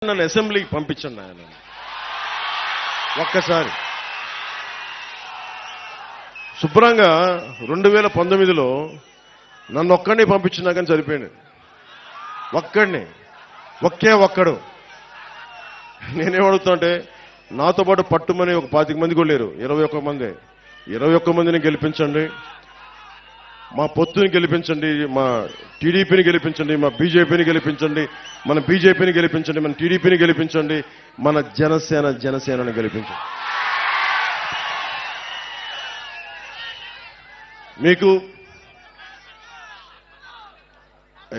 నన్ను అసెంబ్లీకి పంపించండి ఆయన ఒక్కసారి. శుభ్రంగా 2019లో నన్ను ఒక్కడిని పంపించినా కానీ సరిపోయింది. ఒక్కడు. నేనేమడుగుతా అంటే నాతో పాటు పట్టుమని ఒక 25 మంది కూడా లేరు, 21 మందిని గెలిపించండి, మా పొత్తుని గెలిపించండి, మా టీడీపీని గెలిపించండి, మా బీజేపీని గెలిపించండి, మన బీజేపీని గెలిపించండి, మన టీడీపీని గెలిపించండి, మన జనసేనని గెలిపించండి. మీకు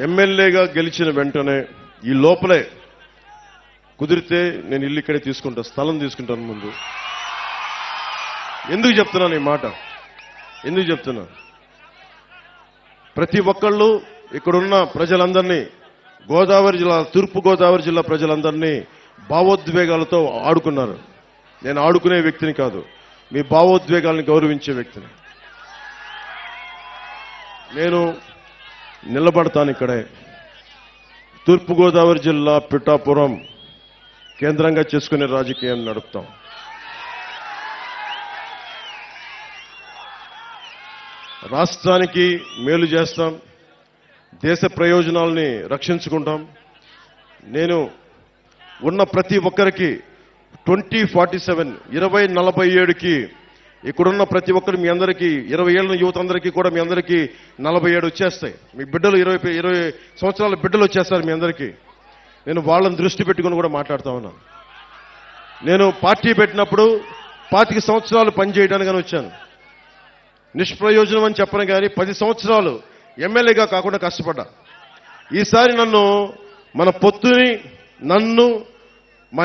ఎమ్మెల్యేగా గెలిచిన వెంటనే ఈ లోపలే కుదిరితే నేను ఇల్లు ఇక్కడే తీసుకుంటా, స్థలం తీసుకుంటాను. ముందు ఎందుకు చెప్తున్నాను ఈ మాట? ఎందుకు చెప్తున్నా? ప్రతి ఒక్కళ్ళు ఇక్కడున్న ప్రజలందరినీ, తూర్పు గోదావరి జిల్లా ప్రజలందరినీ భావోద్వేగాలతో ఆడుకున్నారు. నేను ఆడుకునే వ్యక్తిని కాదు, మీ భావోద్వేగాలను గౌరవించే వ్యక్తిని. నేను నిలబడతాను ఇక్కడే. తూర్పు గోదావరి జిల్లా పిఠాపురం కేంద్రంగా చేసుకునే రాజకీయాన్ని నడుపుతాం. రాష్ట్రానికి మేలు చేస్తాం, దేశ ప్రయోజనాల్ని రక్షించుకుంటాం. నేను ఉన్న ప్రతి ఒక్కరికి 2047 2047కి ఇక్కడున్న ప్రతి ఒక్కరు మీ అందరికీ 20 ఏళ్ళ యువత అందరికీ కూడా మీ అందరికీ 47 వచ్చేస్తాయి. మీ బిడ్డలు 20 సంవత్సరాల బిడ్డలు వచ్చేస్తారు మీ అందరికీ. నేను వాళ్ళని దృష్టి పెట్టుకుని కూడా మాట్లాడుతా ఉన్నాను. నేను పార్టీ పెట్టినప్పుడు 25 సంవత్సరాలు పనిచేయడానికని వచ్చాను. నిష్ప్రయోజనం అని చెప్పను కానీ 10 సంవత్సరాలు ఎమ్మెల్యేగా కాకుండా కష్టపడ్డా. ఈసారి నన్ను, మన పొత్తుని, నన్ను, మా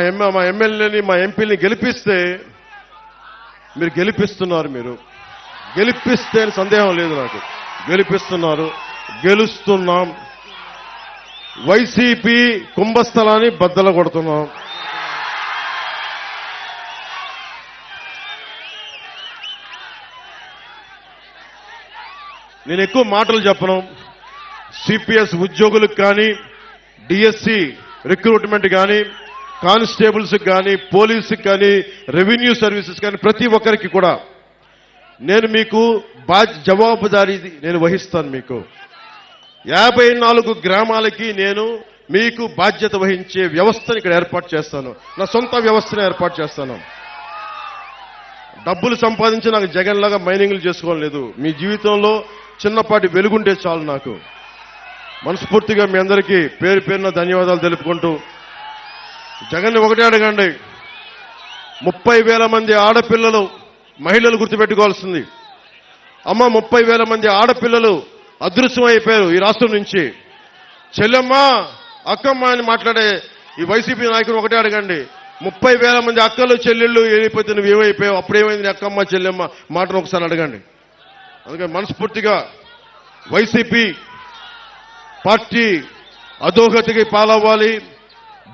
ఎమ్మెల్యేని, మా ఎంపీని గెలిపిస్తే, మీరు గెలిపిస్తున్నారు, మీరు గెలిపిస్తే సందేహం లేదు నాకు, గెలిపిస్తున్నారు, గెలుస్తున్నాం. వైసీపీ కుంభస్థలాన్ని బద్దలు కొడుతున్నాం. నేను ఎక్కువ మాటలు చెప్పను. సిపిఎస్ ఉద్యోగులకు కానీ, డిఎస్సి రిక్రూట్మెంట్ కానీ, కానిస్టేబుల్స్ కానీ, పోలీసుకి కానీ, రెవెన్యూ సర్వీసెస్ కానీ ప్రతి ఒక్కరికి కూడా నేను మీకు జవాబుదారీ నేను వహిస్తాను. మీకు 54 గ్రామాలకి నేను మీకు బాధ్యత వహించే వ్యవస్థను ఇక్కడ ఏర్పాటు చేస్తాను. నా సొంత వ్యవస్థను ఏర్పాటు చేస్తాను. డబ్బులు సంపాదించి నాకు జగన్ లాగా మైనింగ్లు చేసుకోవడం లేదు. మీ జీవితంలో చిన్నపాటి వెలుగుంటే చాలు. నాకు మనస్ఫూర్తిగా మీ అందరికీ పేరు పేరున ధన్యవాదాలు తెలుపుకుంటూ, జగన్ ఒకటే అడగండి, 30,000 మంది ఆడపిల్లలు, మహిళలు గుర్తుపెట్టుకోవాల్సింది. అమ్మ, 30,000 మంది ఆడపిల్లలు అదృశ్యం అయిపోయారు ఈ రాష్ట్రం నుంచి. చెల్లెమ్మ, అక్కమ్మ అని మాట్లాడే ఈ వైసీపీ నాయకులు ఒకటే అడగండి, 30,000 మంది అక్కలు చెల్లెళ్ళు వెళ్ళిపోతే నువ్వు ఏమైపోయావు, అప్పుడేమైంది అక్కమ్మ చెల్లెమ్మ మాటను ఒకసారి అడగండి. అందుకని మనస్ఫూర్తిగా వైసీపీ పార్టీ అధోగతికి పాలవ్వాలి,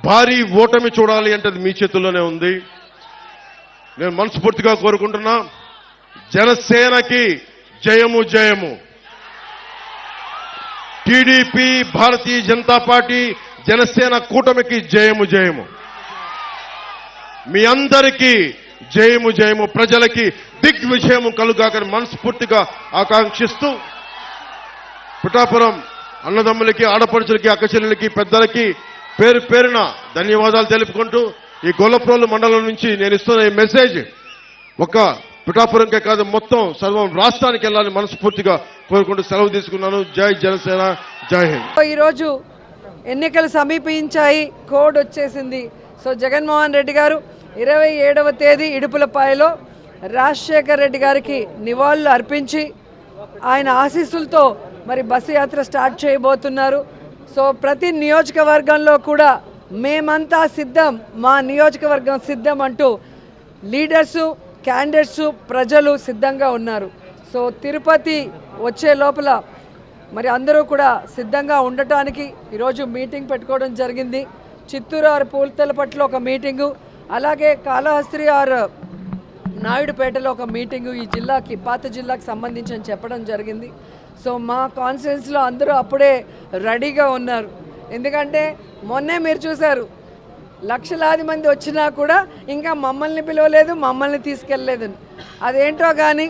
భారీ ఓటమి చూడాలి అంటే అది మీ చేతుల్లోనే ఉంది. నేను మనస్ఫూర్తిగా కోరుకుంటున్నా, జనసేనకి జయము జయము. టీడీపీ, భారతీయ జనతా పార్టీ, జనసేన కూటమికి జయము జయము. మీ అందరికీ జయము జయము. ప్రజలకి దిగ్విజయము కలుగాకని మనస్ఫూర్తిగా ఆకాంక్షిస్తూ, పిఠాపురం అన్నదమ్ములకి, ఆడపడుచులకి, అక్కచెల్లెలకి, పెద్దలకి పేరు పేరున ధన్యవాదాలు తెలుపుకుంటూ, ఈ గొల్లప్రోలు మండలం నుంచి నేను ఇస్తున్న ఈ మెసేజ్ ఒక పిఠాపురంకే కాదు, మొత్తం సర్వం రాష్ట్రానికి వెళ్ళాలని మనస్ఫూర్తిగా కోరుకుంటూ సెలవు తీసుకున్నాను. జై జనసేన, జై హింద్. ఈరోజు ఎన్నికలు సమీపించాయి, కోడ్ వచ్చేసింది. సో జగన్మోహన్ రెడ్డి గారు 27వ తేదీ ఇడుపులపాయలో రాజశేఖర్ రెడ్డి గారికి నివాళులు అర్పించి ఆయన ఆశీస్సులతో మరి బస్సు యాత్ర స్టార్ట్ చేయబోతున్నారు. సో ప్రతి నియోజకవర్గంలో కూడా మేమంతా సిద్ధం, మా నియోజకవర్గం సిద్ధం అంటూ లీడర్సు, క్యాండిడేట్సు, ప్రజలు సిద్ధంగా ఉన్నారు. సో తిరుపతి వచ్చే లోపల మరి అందరూ కూడా సిద్ధంగా ఉండటానికి ఈరోజు మీటింగ్ పెట్టుకోవడం జరిగింది. చిత్తూరు ఆరు పూలతలపట్లో ఒక మీటింగు, అలాగే కాళహస్త్రి ఆరు నాయుడుపేటలో ఒక మీటింగు ఈ జిల్లాకి, పాత జిల్లాకి సంబంధించి అని చెప్పడం జరిగింది. సో మా కాన్స్టిట్యున్సీలో అందరూ అప్పుడే రెడీగా ఉన్నారు. ఎందుకంటే మొన్నే మీరు చూశారు లక్షలాది మంది వచ్చినా కూడా ఇంకా మమ్మల్ని పిలవలేదు, మమ్మల్ని తీసుకెళ్ళలేదు. అదేంటో కానీ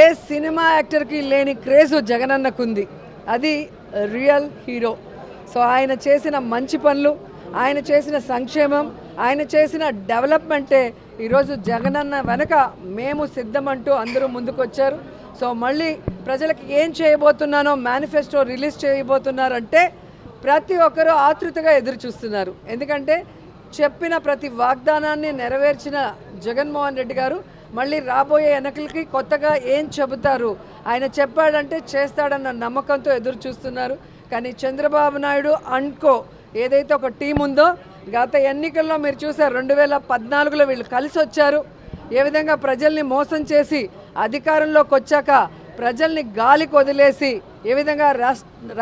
ఏ సినిమా యాక్టర్కి లేని క్రేజు జగనన్నకుంది. అది రియల్ హీరో. సో ఆయన చేసిన మంచి పనులు, ఆయన చేసిన సంక్షేమం, ఆయన చేసిన డెవలప్మెంటే ఈరోజు జగనన్న వెనక మేము సిద్ధమంటూ అందరూ ముందుకొచ్చారు. సో మళ్ళీ ప్రజలకు ఏం చేయబోతున్నానో మేనిఫెస్టో రిలీజ్ చేయబోతున్నారంటే ప్రతి ఒక్కరూ ఆతృతగా ఎదురు చూస్తున్నారు. ఎందుకంటే చెప్పిన ప్రతి వాగ్దానాన్ని నెరవేర్చిన జగన్మోహన్ రెడ్డి గారు మళ్ళీ రాబోయే ఎన్నికలకి కొత్తగా ఏం చెబుతారు, ఆయన చెప్పాడంటే చేస్తాడన్న నమ్మకంతో ఎదురు చూస్తున్నారు. కానీ చంద్రబాబు నాయుడు అండ్కో ఏదైతే ఒక టీం ఉందో, గత ఎన్నికల్లో మీరు చూసారు 2014లో వీళ్ళు కలిసి వచ్చారు. ఏ విధంగా ప్రజల్ని మోసం చేసి అధికారంలోకి వచ్చాక ప్రజల్ని గాలికి వదిలేసి ఏ విధంగా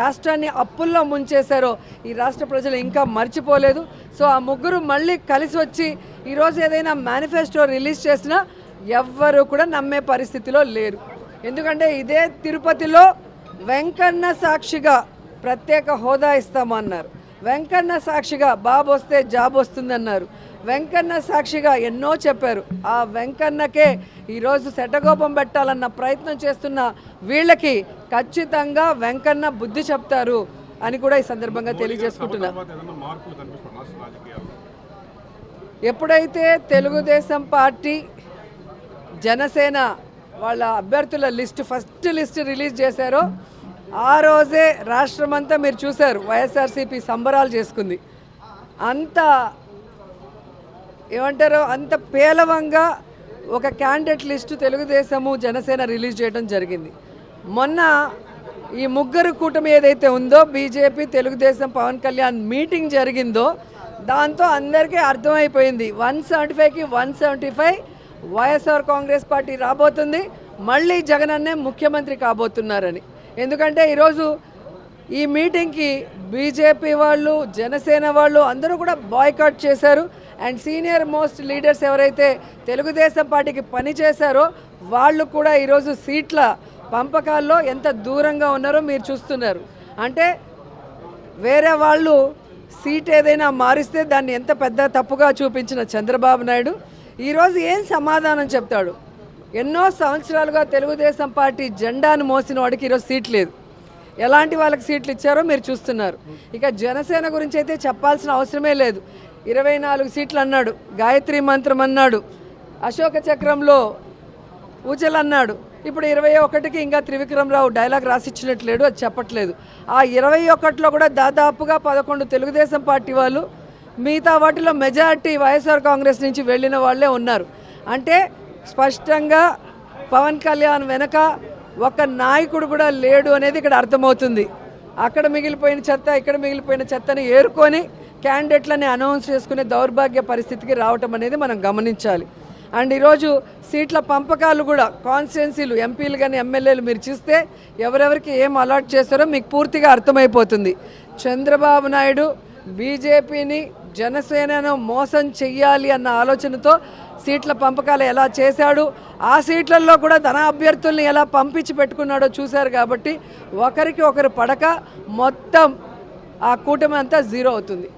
రాష్ట్రాన్ని అప్పుల్లో ముంచేశారో ఈ రాష్ట్ర ప్రజలు ఇంకా మర్చిపోలేదు. సో ఆ ముగ్గురు మళ్ళీ కలిసి వచ్చి ఈరోజు ఏదైనా మేనిఫెస్టో రిలీజ్ చేసినా ఎవ్వరూ కూడా నమ్మే పరిస్థితిలో లేరు. ఎందుకంటే ఇదే తిరుపతిలో వెంకన్న సాక్షిగా ప్రత్యేక హోదా ఇస్తామన్నారు, వెంకన్న సాక్షిగా బాబు వస్తే జాబ్ వస్తుందన్నారు, వెంకన్న సాక్షిగా ఎన్నో చెప్పారు. ఆ వెంకన్నకే ఈరోజు శటగోపం పెట్టాలన్న ప్రయత్నం చేస్తున్న వీళ్ళకి ఖచ్చితంగా వెంకన్న బుద్ధి చెప్తారు అని కూడా ఈ సందర్భంగా తెలియజేసుకుంటున్నా. ఎప్పుడైతే తెలుగుదేశం పార్టీ జనసేన వాళ్ళ అభ్యర్థుల ఫస్ట్ లిస్ట్ రిలీజ్ చేశారో ఆ రోజే రాష్ట్రమంతా మీరు చూశారు వైఎస్ఆర్సీపీ సంబరాలు చేసుకుంది. అంత ఏమంటారో అంత పేలవంగా ఒక candidate list Telugu Desam Janasena release చేయడం జరిగింది. మొన్న ఈ ముగ్గురు కూటమి ఏదైతే ఉందో బీజేపీ తెలుగుదేశం పవన్ కళ్యాణ్ మీటింగ్ జరిగిందో దాంతో అందరికీ అర్థమైపోయింది 175కి 175 వైఎస్ఆర్ కాంగ్రెస్ పార్టీ రాబోతుంది, మళ్ళీ జగనన్నే ముఖ్యమంత్రి కాబోతున్నారని. ఎందుకంటే ఈరోజు ఈ మీటింగ్కి బీజేపీ వాళ్ళు జనసేన వాళ్ళు అందరూ కూడా బాయ్కాట్ చేశారు. అండ్ సీనియర్ మోస్ట్ లీడర్స్ ఎవరైతే తెలుగుదేశం పార్టీకి పనిచేశారో వాళ్ళు కూడా ఈరోజు సీట్ల పంపకాల్లో ఎంత దూరంగా ఉన్నారో మీరు చూస్తున్నారు. అంటే వేరే వాళ్ళు సీట్ ఏదైనా మారిస్తే దాన్ని ఎంత పెద్ద తప్పుగా చూపించిన చంద్రబాబు నాయుడు ఈరోజు ఏం సమాధానం చెప్తాడు? ఎన్నో సంవత్సరాలుగా తెలుగుదేశం పార్టీ జెండాను మోసిన వాడికి ఈరోజు సీట్ లేదు. ఎలాంటి వాళ్ళకి సీట్లు ఇచ్చారో మీరు చూస్తున్నారు. ఇక జనసేన గురించి అయితే చెప్పాల్సిన అవసరమే లేదు. 24 సీట్లు అన్నాడు, గాయత్రి మంత్రం అన్నాడు, అశోక చక్రంలో ఊచలు అన్నాడు. ఇప్పుడు 21కి ఇంకా త్రివిక్రమరావు డైలాగ్ రాసిచ్చినట్లేడు, అది చెప్పట్లేదు. ఆ 21లో కూడా దాదాపుగా 11 తెలుగుదేశం పార్టీ వాళ్ళు, మిగతా వాటిలో మెజారిటీ వైఎస్ఆర్ కాంగ్రెస్ నుంచి వెళ్ళిన వాళ్ళే ఉన్నారు. అంటే స్పష్టంగా పవన్ కళ్యాణ్ వెనక ఒక నాయకుడు కూడా లేడు అనేది ఇక్కడ అర్థమవుతుంది. అక్కడ మిగిలిపోయిన చెత్త ఇక్కడ మిగిలిపోయిన చెత్తని ఏరుకొని క్యాండిడేట్లని అనౌన్స్ చేసుకునే దౌర్భాగ్య పరిస్థితికి రావటం అనేది మనం గమనించాలి. అండ్ ఈరోజు సీట్ల పంపకాలు కూడా కాన్స్టిట్యున్సీలు ఎంపీలు కానీ ఎమ్మెల్యేలు మీరు చూస్తే ఎవరెవరికి ఏం అలాట్ చేస్తారో మీకు పూర్తిగా అర్థమైపోతుంది. చంద్రబాబు నాయుడు బీజేపీని జనసేనను మోసం చెయ్యాలి అన్న ఆలోచనతో సీట్ల పంపకాలు ఎలా చేశాడు, ఆ సీట్లలో కూడా తన అభ్యర్థుల్ని ఎలా పంపించి పెట్టుకున్నాడో చూశారు. కాబట్టి ఒకరికి ఒకరు పడక మొత్తం ఆ కూటమి అంతా జీరో అవుతుంది.